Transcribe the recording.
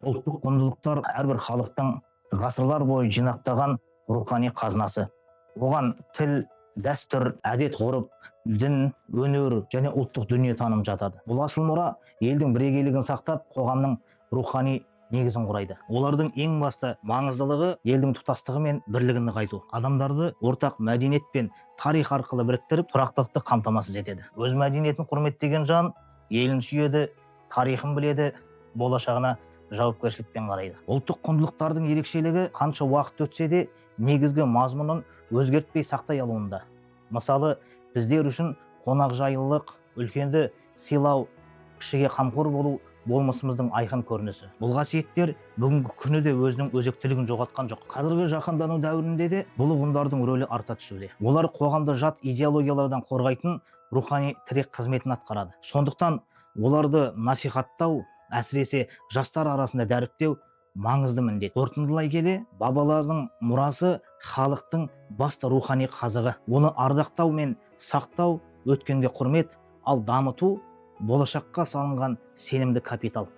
Ұлттық құндылықтар әрбір халықтың ғасырлар бойы жинақтаған рухани қазынасы. Оған тіл, дәстүр, әдет ғұрып, дін, өнер және ұлттық дүниетаным жатады. Бұл асыл мұра елдің бірегейлігін сақтап, қоғамның рухани негізін құрайды. Олардың ең басты маңыздылығы елдің тұтастығы мен бірлігін нығайту. Адамдарды ортақ мәдениет пен тарих арқылы біріктіріп, тұрақтылықты қамтамасыз етеді. Өз мәдениетін құрметтеген жан елін сүйеді, тарихын біледі, болашағына жауапкершілікпен қарайды. Ұлттық құндылықтардың ерекшелігі қанша уақыт өтсе де негізгі мазмұнын өзгертпей сақтай алуында. Мысалы, біздер үшін қонақжайлылық, үлкенді сыйлау, кішіге қамқор болу болмысымыздың айқын көрінісі. Бұл қасиеттер бүгінгі күні де өзінің өзектілігін жоғалтқан жоқ. Қазіргі жаһандану дәуірінде де бұл ұғымдардың рөлі арта түсуде. Олар қоғамды жат идеологиялардан қорғайтын рухани тірек қызметін атқарады. Сондықтан оларды насихаттау, әсіресе жастар арасында дәріптеу маңызды міндет. Қорытындылай келе, бабалардың мұрасы халықтың басты рухани қазығы. Оны ардақтау мен сақтау өткенге құрмет, ал дамыту болашаққа салынған сенімді капитал.